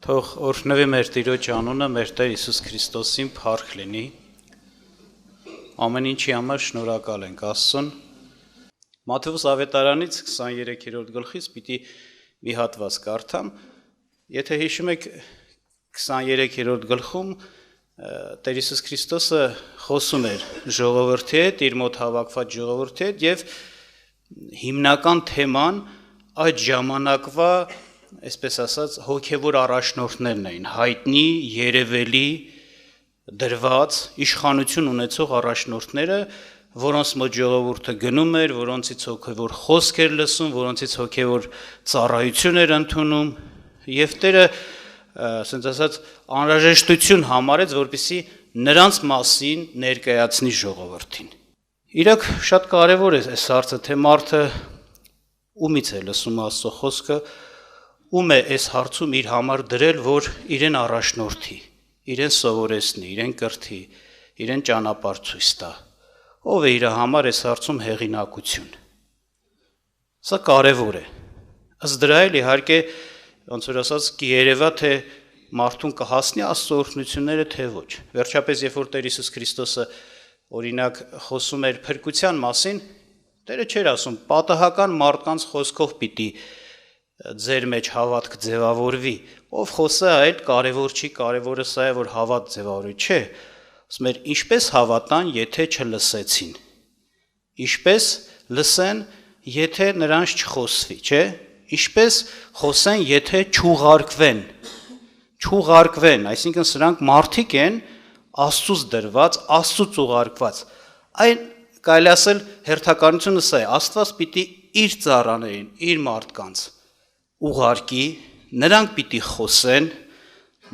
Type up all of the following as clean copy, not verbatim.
Թող օրհնվի մեր Տիրոջ անունը, մեր Տեր Հիսուս Քրիստոսին փառք լինի։ Ամեն ինչի համար շնորհակալ ենք Աստծուն։ Մատթեոս ավետարանից 23-րդ գլխից պիտի մի հատված կարդամ։ Եթե հիշում եք 23-րդ գլխում Տեր Հիսուս Քրիստոսը խոսում էր ժողովրդի հետ, իր մոտ հավաքված ժողովրդի հետ եւ հիմնական թեման այդ ժամանակվա, այսպես ասած, հոգևոր առաջնորդներն էին, հայտնի, երևելի, դրված, իշխանություն ունեցող առաջնորդները, որոնց մոտ ժողովուրդը գնում էր, որոնցից հոգևոր խոսք էր լսում, որոնցից հոգևոր ծառայություն էր ընդունում, եւ Տերը, ասենց ասած, անհրաժեշտություն համարեց, որպեսզի նրանց մասին ներկայացնի ժողովրդին։ Իրաք շատ կարևոր է այս հարցը, թե մարդը ումից է լսում Աստծո խոսքը, ում է այս հարցում իր համար դրել, որ իրեն առաջնորդի, իրեն սովորեցնի, իրեն կրթի, իրեն ճանապարհ ցույց տա։ Ով է իր համար այս հարցում հեղինակություն։ Սա կարևոր է։ Ըստ դրա էլ իհարկե, ոնց որ ասած, կերևա թե մարդուն կհասնի Աստծո օրհնությունները, թե ոչ։ Վերջապես, երբ որ Տեր Հիսուս Քրիստոսը օրինակ խոսում էր փրկության մասին, Տերը չէր ասում, պատահական մարդկանց խոսքով պիտի ձեր մեջ հավատք ձևավորվի, ով խոսա այդ կարևոր չի, կարևորը սա է, որ հավատ ձևավորի, չէ, ասում էր, ինչպես հավատան, եթե չլսեցին, ինչպես լսեն, եթե նրանց չխոսվի, չէ, ինչպես խոսեն, եթե չուղարկվեն, այսինքն սրանք մարդիկ են, Աստծուց դրված, Աստծուց ուղարկված, այն կարելի ասել հերթականությունը սա է, Աստված պիտի իր ծառաներին, իր մարդկանց ուղարկի, նրանք պիտի խոսեն,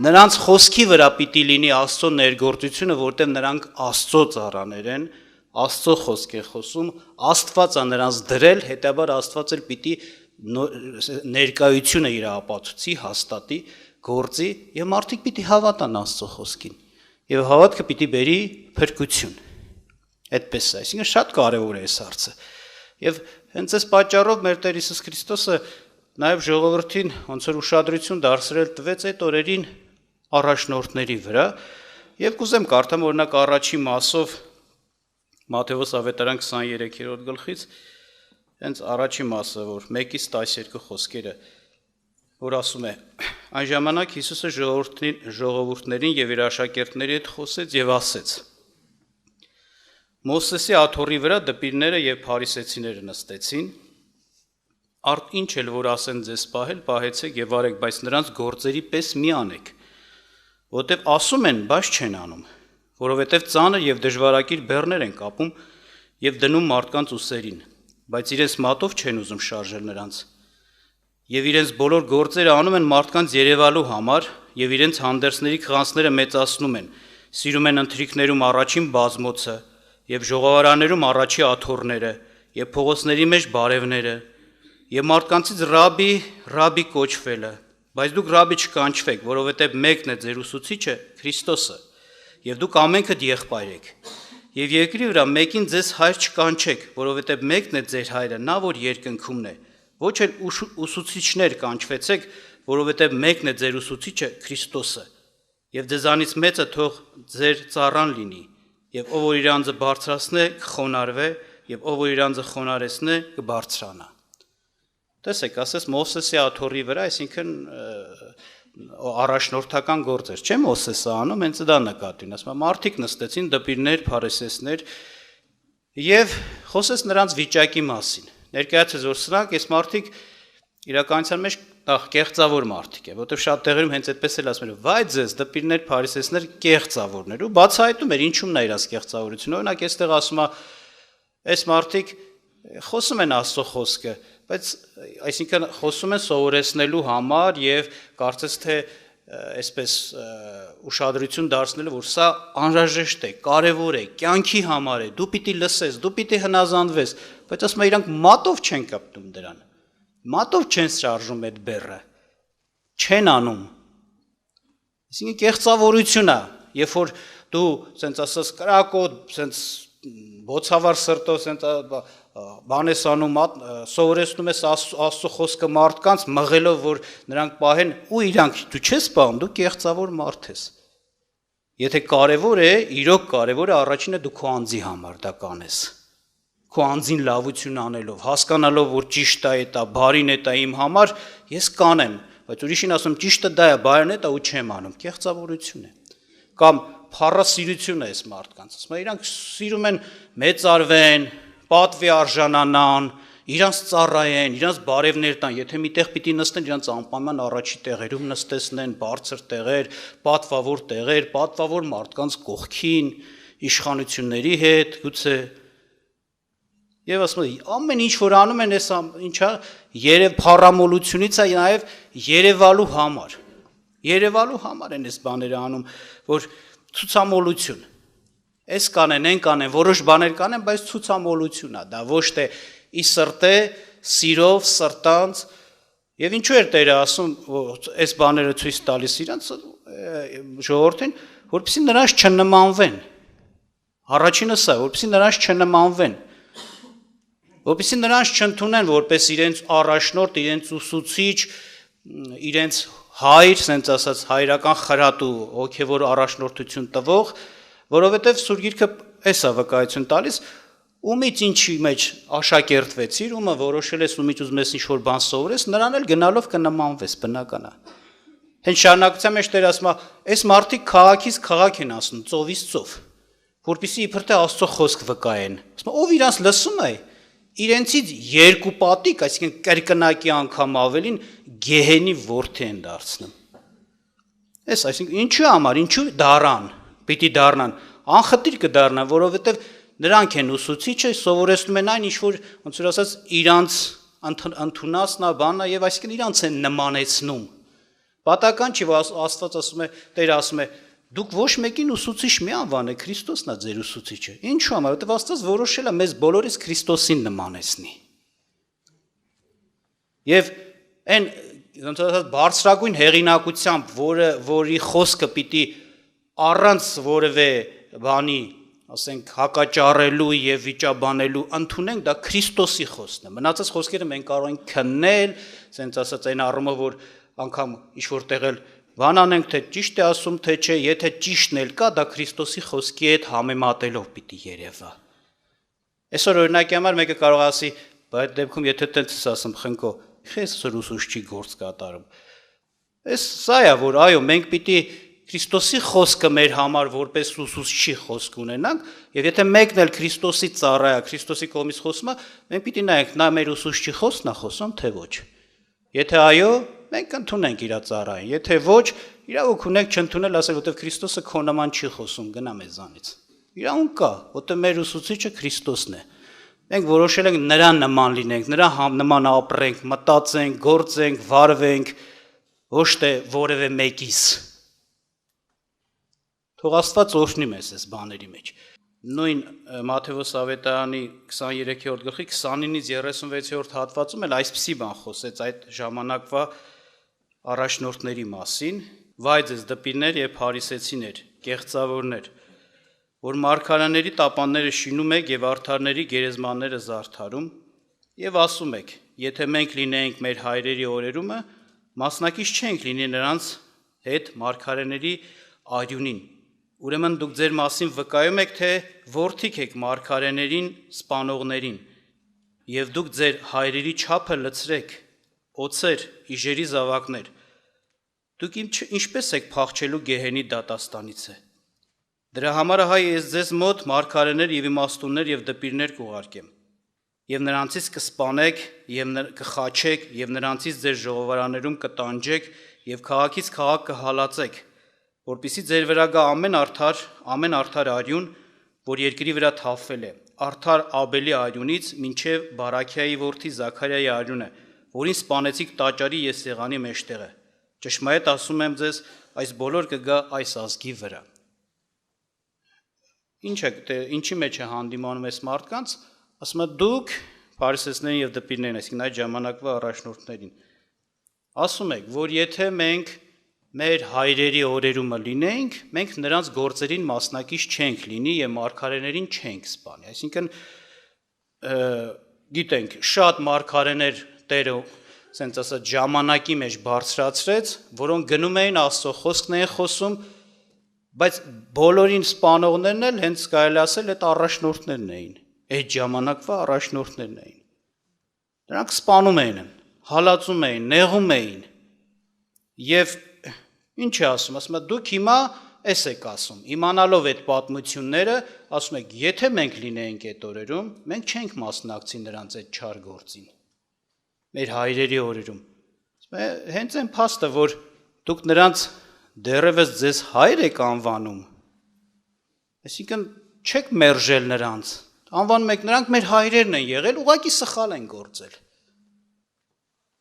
նրանց խոսքի վրա պիտի լինի Աստծո ներգործությունը, որտեղ նրանք Աստծո ծառաներ են, Աստծո խոսք է խոսում, Աստված է նրանց դրել, հետաբար Աստված էլ պիտի ներկայությունը իր ապացուցի, հաստատի, գործի, եւ մարդիկ պիտի հավատան Աստծո խոսքին, եւ հավատքը պիտի բերի փրկություն։ Այդպես է, այսինքն շատ կարևոր է այս հարցը։ Եվ հենց այս պատճառով մեր Տեր Հիսուս Քրիստոսը նաև ժողովրդին ոնց որ ուշադրություն դարձրել տվեց այդ օրերին առաջնորդների վրա, եւ կուզեմ կարդամ օրինակ առաջի մասով Մատթեոս ավետարան 23-րդ գլխից, հենց առաջի մասը, որ 1-ից 12 խոսքերը, որ ասում է. այն ժամանակ Հիսուսը ժողովուրդներին եւ իր աշակերտների հետ խոսեց եւ ասեց. Մովսեսի աթոռի վրա դպիրները եւ փարիսեցիները նստեցին, արդ ինչ էլ որ ասեն ձեզ պահել, պահեցեք եւ արեք, բայց նրանց գործերի պես մի անեք, որովհետեւ ասում են, բայց չեն անում, որովհետեւ ծանր եւ դժվարակիր բեռներ են կապում եւ դնում մարդկանց ուսերին, բայց իրենց մատով չեն ուզում շարժել նրանց, եւ իրենց բոլոր գործերը անում են մարդկանց երևալու համար եւ իրենց հանդերձների քղանցները մեծացնում են, սիրում են ընթրիքներում առաջին բազմոցը եւ ժողովարաներում առաջի աթոռները եւ փողոցների մեջ բարևները եւ մարդկանցից ռաբի կոչվելը, բայց դուք ռաբի չկանչվեք, որովհետեւ մեկն է ձեր ուսուցիչը Քրիստոսը եւ դուք ամենքդ եղբայր եք եւ երկրի վրա մեկին ձեզ հայր չկանչեք, որովհետեւ մեկն է ձեր հայրը, նա որ երկնքումն է, ոչ էլ ուսուցիչներ կանչվեցեք, որովհետեւ մեկն է ձեր ուսուցիչը Քրիստոսը եւ ձեզանից մեծը թող ձեր ծառան լինի եւ ով որ իր անձը բարձրացնե կխոնարհվե եւ ով որ իր անձը խոնարհեցնե կբարձրանա։ Տեսեք, ասես Մովսեսի աթոռի վրա, այսինքն առաջնորդական գործ էր, չէ՞ Մովսեսը անում, հենց դա նկատի ունի, ասում մարդիկ նստեցին դպիրներ, փարիսեցիներ եւ խոսեց նրանց վիճակի մասին։ Ներկայացրեց, որ սրանք այս մարդիկ իրականության մեջ կեղծավոր մարդիկ է, որովհետև շատ տեղերում հենց այդպես էլ ասում են, վայ ձեզ դպիրներ, փարիսեցիներ կեղծավորներ, ու բացահայտում էր ինչումն է իրաց կեղծավորությունը։ Օրինակ այստեղ ասում է, այս մարդիկ խոսում են Աստծո խոսքը, բայց այսինքն խոսում են սովորեցնելու համար եւ կարծես թե այսպես ուշադրություն դարձնելու, որ սա անհրաժեշտ է, կարևոր է, կյանքի համար է, դու պիտի լսես, դու պիտի հնազանդվես, բայց ասում է իրանք մատով չեն կապտում դրան։ Մատով չեն շարժում այդ բեռը, չեն անում։ Այսինքն կեղծավորություն է, երբ որ դու սենց ասած կրակոտ, սենց բոցավար սրտով, սենց բան ես անում, սովորեցնում ես Աստծո խոսքը մարդկանց, մղելով, որ նրանք պահեն, ու իրանք դու չես պահում, դու կեղծավոր մարդ ես։ Եթե կարևոր է, իրոք կարևոր է, առաջինը դու քո անձի համար դա կանես։ Քո անձին լավություն անելով, հասկանալով, որ ճիշտ է դա, բարին է դա իմ համար, ես կանեմ, բայց ուրիշին ասում ճիշտը դա է, բարին է դա ու չեմ անում, կեղծավորություն է։ Կամ փառասիրություն է այս մարդկանց, ասում են իրանք սիրում են մեծարվեն, պատվի արժանանան, իրանց ծառայեն, իրանց բարևներ տան, եթե միտեղ պիտի նստեն, իրանց անպայման առաջի տեղերում նստեցնեն, բարձր տեղեր, պատվավոր մարդկանց կողքին, իշխանությունների հետ, գուցե եւ ասում են ամեն ինչ որ անում են, այս ինչա երև փառամոլությունից է նաեւ երևալու համար են այս բաները անում, որ ցուցամոլություն Այս կանեն, են կանեն, որոշ բաներ կանեն, բայց ցուցամոլություն է, դա ոչ թե ի սրտե, սիրով, սրտանց, եւ ինչու էր Տերը ասում, այս բաները ցույց տալիս իրանց ժողովրդին, որպեսզի նրանց չնմանվեն։ Առաջինը սա, որպեսզի նրանց չնմանվեն, որպեսզի նրանց չընդունեն որպես իրենց առաջնորդ, իրենց ուսուցիչ, իրենց հայր, ասենց ասած, հայրական խրատ ու հոգևոր առաջնորդություն տվող, որովհետև Սուրբ Գիրքը էս է վկայություն տալիս, ումից ինչի մեջ աշակերտվեցիր, ումը որոշել ես ումից ուզում ես ինչ-որ բան սովորես, նրան էլ գնալով կնմանվես, բնական է։ Հենց շարունակության մեջ Տերը ասում է, այս մարդիկ քաղաքից քաղաք են ասում, ծովից ծով, որպեսզի իբր թե Աստծո խոսք վկայեն։ Ասում ով իրանց լսում է, իրենցից երկու պատիկ, այսինքն կրկնակի անգամ ավելին գեհենի որդի են դարձնում։ Էս այսինքն ինչու համար, ինչու դառան, պիտի դառնան, անխտիր կդառնան, որովհետև նրանք են ուսուցիչը, սովորեցնում են այն, ինչ որ ոնց որ ասած իրանց ընդունածնա բանա եւ այսինքն իրանց են նմանեցնում։ Պատական չի, որ Աստված ասում է, Տերը ասում է, դուք ոչ մեկին ուսուցիչ մի անվանեք, Քրիստոսն է ձեր ուսուցիչը։ Ինչու համար, որովհետև Աստված որոշել է մեզ բոլորիս Քրիստոսին նմանեցնի։ Եվ այն ոնց որ ասած բարձրագույն հեղինակությամբ, որի խոսքը պիտի առանց որևէ բանի, ասենք, հակաճառելու եւ վիճաբանելու ընդունենք, դա Քրիստոսի խոսքն է։ Մնացած խոսքերը մենք կարող ենք քննել, ասենց ասած այն առումով, որ անգամ ինչ-որ տեղել բան անենք, թե ճիշտ է ասում, թե չէ, եթե ճիշտն էլ կա, դա Քրիստոսի խոսքի հետ համեմատելով պիտի երևա։ Այսօր օրինակի համար մեկը կարող է ասի, բայց դեպքում եթե տենց ասեմ, խնկո, քեզ սր ուսուցչի գործ կատարում։ Այս սա է, որ այո, մենք պիտի Քրիստոսի խոսքը մեր համար որպես ուսուցչի խոսք ունենանք, եւ եթե մեկն էլ Քրիստոսի ծառայ է, Քրիստոսի կողմից խոսում է, մենք պիտի նայենք, նա մեր ուսուցչի խոսքն է խոսում, թե ոչ։ Եթե այո, մենք ընդունենք իր ծառային, եթե ոչ, իրավունք ունենք չընդունել, ասել, որտեղ Քրիստոսը քո նման չի խոսում, գնա մեզանից։ Իրավունք կա, որտեղ մեր ուսուցիչը Քրիստոսն է։ Մենք որոշել ենք նրան նման լինենք, նրան նման ապրենք, մտածենք, գործենք, վարվենք, ոչ թե որևէ մեկից։ Թող Աստված օրհնի մեզ այս բաների մեջ։ Նույն Մատթեոս Ավետարանի 23-րդ գլխի 29-ից 36-րդ հատվածում էլ այսպիսի բան խոսեց այդ ժամանակվա առաջնորդների մասին. «Վայ ձեզ դպիրներ եւ փարիսեցիներ, կեղծավորներ, որ մարգարաների տապանները շինում եք եւ արդարների գերեզմանները զարդարում եւ ասում եք. եթե մենք լինեինք մեր հայրերի օրերումը, մասնակից չենք լինի նրանց հետ մարգարեների արյունին։ Ուրեմն դուք ձեր մասին վկայում եք, թե որդիկ եք մարգարեներին սպանողներին, եւ դուք ձեր հայրերի չափը լցրեք, օծեր, իժերի զավակներ։ Դուք ինչպես եք փախչելու գեհենի դատաստանից է։ Դրա համար հայ ես ձեզ մոտ մարգարեներ եւ իմաստուններ եւ դպիրներ կուղարկեմ, եւ նրանցից կսպանեք եւ կխաչեք եւ նրանցից ձեր ժողովարաներում կտանջեք եւ քաղաքից քաղաք կհալածեք, որպեսզի ձեր վրա գա ամեն արդար արյուն, որ երկրի վրա թափվել է, արդար Աբելի արյունից մինչև Բարաքիայի որդի Զաքարիայի արյունը, որին սպանեցիք տաճարի եսեղանի մեջտեղը։ Ճշմարիտ ասում եմ ձեզ, այս բոլոր կգա այս ազգի վրա։ Ինչի մեջ է հանդիմանում այս մարդկանց, ասում է դուք փարիսեցիներին եւ դպիրներին, այսինքն այդ ժամանակվա առաջնորդներին, ասում եք, որ եթե մենք մեր հայրերի օրերումը լինենք, մենք նրանց գործերին մասնակից չենք լինի եւ մարգարեներին չենք սպանի։ Այսինքն գիտենք, շատ մարգարեներ Տերը սենց ասած ժամանակի մեջ բարձրացրեց, որոնք գնում էին Աստծո խոսքն էին խոսում, բայց բոլորին սպանողներն էլ հենց կարելի ասել այդ առաջնորդներն էին, այդ ժամանակվա առաջնորդներն էին։ Նրանք սպանում էին, հալածում էին, նեղում էին։ Եվ ինչ է ասում, ասում է դուք հիմա էս եք ասում, իմանալով այդ պատմությունները, ասում եք, եթե մենք լինեինք այդ օրերում, մենք չենք մասնակցի նրանց այդ չար գործին։ Մեր հայրերի օրերում։ Հենց այն փաստը, որ դուք նրանց դեռևս ձեզ հայր եք անվանում, այսինքն չեք մերժել նրանց, անվանում եք նրանք մեր հայրերն են եղել, ուղղակի սխալ են գործել։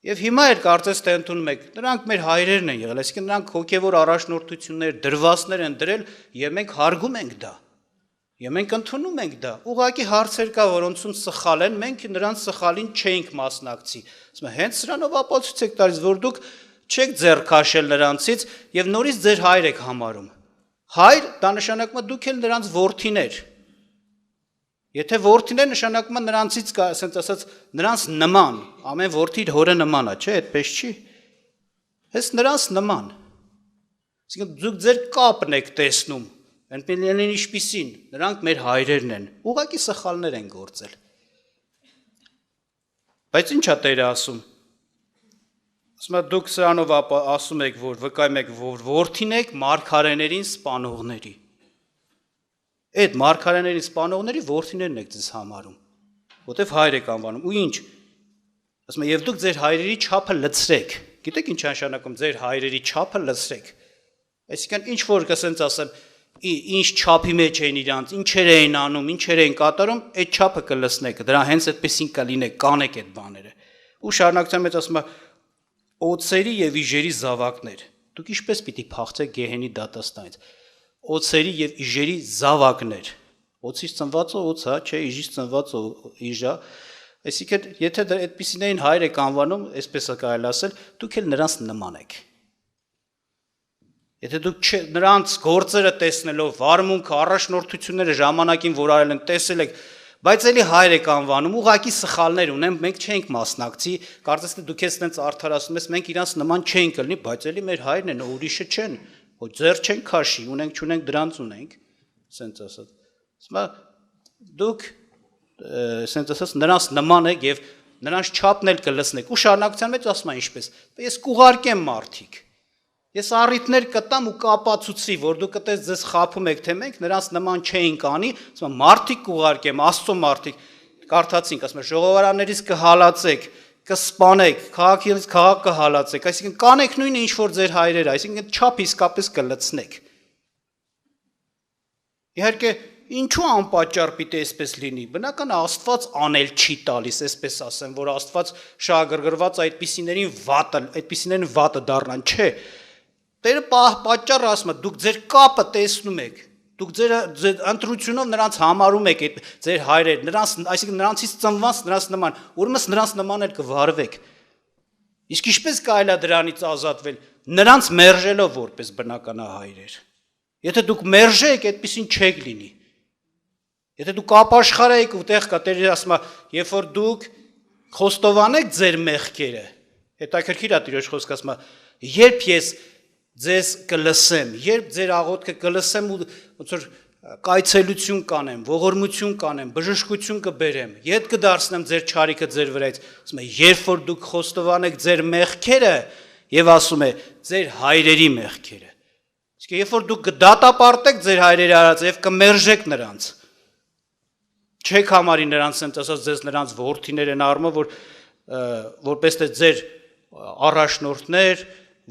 Եվ հիմա էլ կարծես թե ընդունում եք, նրանք մեր հայրերն են եղել, այսինքն նրանք հոգևոր առաջնորդություններ, դրվածներ են դրել, եւ մենք հարգում ենք դա։ Եվ մենք ընդունում ենք դա։ Ուղղակի հարցեր կա, որոնցում սխալ են, մենք նրանց սխալին չէինք մասնակցի։ Ասում եմ, հենց սրանով ապացույց եք տալիս, որ դուք չեք ձեռ քաշել նրանցից եւ նորից ձեր հայր եք համարում։ Հայր դա նշանակում է դուք էլ նրանց որդիներ։ Եթե որդիներ նշանակում է նրանցից, ասենց ասած, նրանց նման, ամեն որդի իր հորը նման է, չէ՞, այդպես չի։ Հենց նրանց նման։ Այսինքն դուք ձեր կապն եք տեսնում, այնպես ինչպիսին, նրանք մեր հայրերն են, ուղղակի սխալներ են գործել։ Բայց ի՞նչ է Տերը ասում։ Ասում է դուք սրանով ասում եք, որ վկայում եք, որ որդին եք մարգարեներին սպանողների։ Այդ մարգարեների սպանողների որդիներն եք ձեզ համարում, որտեվ հայր եք անվանում, ու ինչ, ասում է, և դուք ձեր հայրերի չափը լցրեք, գիտեք ինչ նշանակում ձեր հայրերի չափը լցրեք, այսինքն ինչ որ կսենց ասեմ, ինչ չափի մեջ էին իրանց, ինչեր էին անում, ինչեր էին կատարում, այդ չափը կլցնեք, դրա հենց այդպեսին կլինեք, կանեք այդ բաները, ու շարունակության մեջ ասում է, օձերի և իժերի զավակներ, դուք ինչպես պիտի փախցեք Գեհենի դատաստանից, օձերի և իժերի զավակներ, օձից ծնվածը օձ, չէ, իժից ծնվածը իժա, այսինքն, եթե այդպիսիներին հայր եք անվանում, այսպես է կարելի ասել, դուք էլ նրանց նման եք։ Եթե դուք նրանց գործերը տեսնելով, վարմունքը, առաջնորդությունները ժամանակին, որ արել են, տեսել եք, բայց էլի հայր եք անվանում, ուղղակի սխալներ ունեն, մենք չենք մասնակցի, կարծես թե դուք ես արդարացնում ես, մենք իրանց նման չենք կլինի, բայց էլի մեր հայրն են, ուրիշը չեն, որ ձեր չենք քաշի, ունենք, չունենք, դրանց ունենք, սենց ասած։ Ասում դուք սենց ասած նրանց նման եք եւ նրանց չափն էլ կլցնեք, ու շարունակության մեջ ասում են ինչպես, ես կուղարկեմ մարդիկ։ Ես առիթներ կտամ ու կապացուցի, որ դուք այդպես ձեզ խափում եք, թե մենք նրանց նման չէինք անի, ասում մարդիկ կուղարկեմ, Աստծո մարդիկ, կարդացինք, ասում ժողովարաններից կհալածեք, կսպանեք, քաղաքից քաղաք կհալածեք, այսինքն կանեք նույնը ինչ որ ձեր հայրերը, այսինքն չափ իսկապես կլցնեք։ Իհարկե, ինչու անպատճառ պիտի այսպես լինի։ Բնական է Աստված անել չի տալիս, այսպես ասեմ, որ Աստված շահագրգռված այդպիսիներին վատը դառնան, չէ։ Տերը պատճառը ասում է, դուք ձեր կապը տեսնում եք, դուք ձեր ընտրությունով նրանց համարում եք այդ ձեր հայրեր, այսինքն նրանցից ծնված նրանց նման, ուրեմն նրանց նման էլ կվարվեք։ Իսկ ինչպես կարելի է դրանից ազատվել, նրանց մերժելով որպես բնականահայրեր։ Եթե դուք մերժեք, այդպեսին չեք լինի։ Եթե դուք ապաշխարեք ու տեղ կա Տերը ասում է, երբ որ դուք խոստովանեք ձեր մեղքերը, հետաքրքիր է Տիրոջ խոսքը ասում է, երբ ես ձեզ կլսեմ, երբ ձեր աղոթքը կլսեմ ու ոնց որ կայցելություն կանեմ, ողորմություն կանեմ, բժշկություն կբերեմ, ետ կդարձնեմ ձեր չարիքը ձեր վրայից, ասում է, երբ որ դուք խոստովանեք ձեր մեղքերը եւ ասում է ձեր հայրերի մեղքերը։ Իսկ երբ որ դուք կդատապարտեք ձեր հայրերի արածը եւ կմերժեք նրանց, չեք համարի նրանց ասած ձեզ նրանց որդիներ են առնում, որպես թե ձեր առաջնորդներ,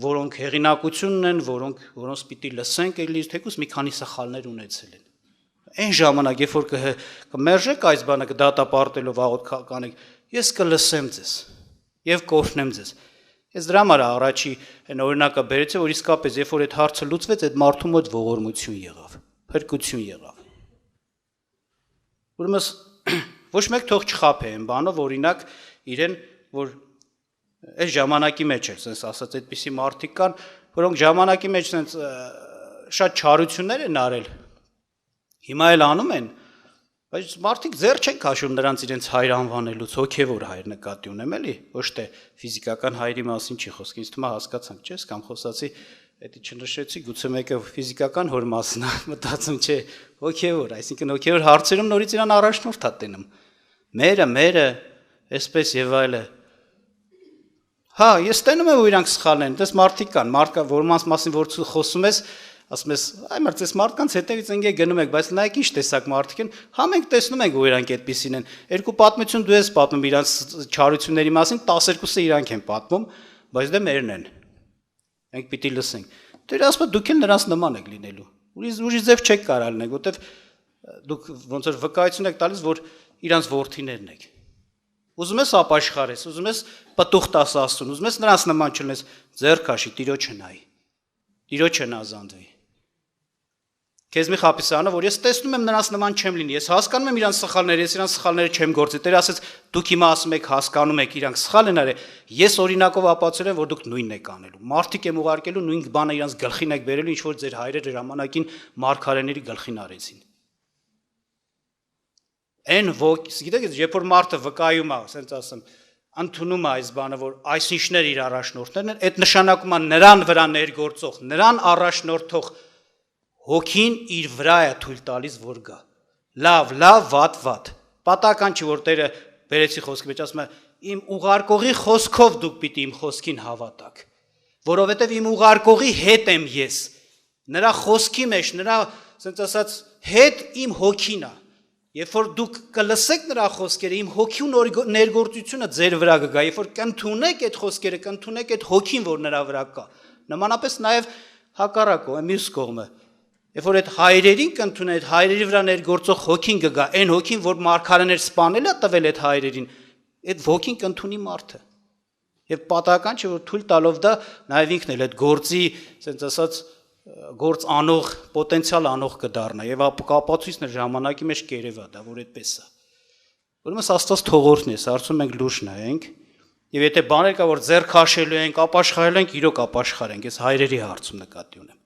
որոնք հեղինակություն ունեն, որոնց պիտի լսենք էլի, թեկուզ մի քանի սխալներ ունեցել են։ Այն ժամանակ, երբ որ կմերժեք այս բանը, կդատապարտելով աղոթք կանեք, ես կլսեմ ձեզ եւ կօրհնեմ ձեզ։ Ես դրա համար առաջի այն օրինակը բերեցի, որ իսկապես երբ որ այդ հարցը լուծվեց, այդ մարդու մոտ ողորմություն եղավ, փրկություն եղավ։ Ուրեմն ոչ մեկ թող չխափե այն բանով, օրինակ իրեն, որ այս ժամանակի մեջ է, sense ասած, այդպիսի մարդիկ կան, որոնք ժամանակի մեջ sense շատ չարություններ են արել։ Հիմա էլ անում են, Բայց մարդիկ ձեռ չեն քաշում նրանց իրենց հայր անվանելուց, հոգևոր հայր նկատի ունեմ, էլի, ոչ թե ֆիզիկական հայրի մասին չի խոսք, ինձ թվում է հասկացանք, չէ՞, կամ խոսացի, դա չնշեցի, գուցե մեկը ֆիզիկական հոր մասն է, մտածում չէ, հոգևոր, այսինքն հոգևոր հարցերում նորից իրան առաջնորդ է տենում։ Մերը, այսպես եւ այլը։ Հա, ես տենում եմ, որ իրանք սխալ են, դες մարդիկ կան, մարդկա, որոնց մասին որ խոսում ես, ասում ես, այ մարդ, այս մարդկանց հետևից ընկե գնում եք, բայց նայեք ինչ տեսակ մարդիկ են, հա մենք տեսնում ենք, որ իրանք այդպիսին են։ Երկու պատմություն դու ես պատմում իրանց չարությունների մասին, 12-ը իրանք են պատմում, բայց դե մերն են։ Մենք պիտի լսենք։ Դեր ասում դուք էլ նրանց նման եք լինելու։ Ուրիշ ձև չեք կարող լինեք, որտեվ դուք ոնց որ վկայություն եք տալիս, որ իրանց որդիներն եք։ Ուզում ես ապաշխարես, ուզում ես պտուղ տաս Աստծուն, ուզում ես նրանց նման չլինես, ձեռ քաշի, Տիրոջը նայի։ Տիրոջը նազանդվի։ Քեզ մի խապիսանը, որ ես տեսնում եմ նրանց նման չեմ լինի, ես հասկանում եմ իրանց սխալները, ես իրանց սխալները չեմ գործի։ Տերը ասեց, դուք հիմա ասում եք, հասկանում եք, իրանք սխալ են արել, ես օրինակով ապացուցել եմ, որ դուք նույնն եք անելու։ Մարդիկ եմ ուղարկելու, նույն բանը իրանց գլխին եք բերելու, ինչ որ ձեր հայրերը ժամանակին մարգարեների գլխին արեցին։ Այն ոգ, գիտեք, երբ որ մարդը վկայում է, ասենց ասեմ, ընդունում է այս բանը, որ այսինչներ իր առաջնորդներն են, այդ նշանակում է նրան վրա ներգործող, նրան առաջնորդող հոգին իր վրա է թույլ տալիս, որ գա։ Լավ, վատ։ Պատահական չի, որ Տերը բերեցի խոսքի մեջ ասում է, իմ ուղարկողի խոսքով դուք պիտի իմ խոսքին հավատաք, որովհետև իմ ուղարկողի հետ եմ ես, նրա խոսքի մեջ, նրա, ասենց ասած, հետ իմ հոգին է։ Երբ որ դուք կլսեք նրա խոսքերը, իմ հոգու ներգործությունը ձեր վրա կգա, երբ որ կընդունեք այդ խոսքերը, կընդունեք այդ հոգին, որ նրա վրա կա։ Նմանապես նաև հակառակը, մյուս կողմը։ Երբ որ այդ հայրերին կընդունեն, այդ հայրերի վրա ներգործող հոգին կգա, այն հոգին, որ մարգարեներ սպանել է տվել այդ հայրերին, այդ հոգին կընդունի մարդը։ Եվ պատահական չէ, որ թույլ տալով դա նաև ինքն էլ այդ գործի, ասենց ասած, գործ անող, պոտենցիալ անող կդառնա եւ ապացույցն է ժամանակի մեջ կերևա դա, որ այդպես է։ Ուրեմն Աստված թողորտն է, հարցում ենք լուրջ նայենք եւ եթե բաներ կա որ ձեռ քաշելու ենք, ապաշխարել ենք, իրոք ապաշխարենք, ես հայրերի հարցում նկատի ունեմ։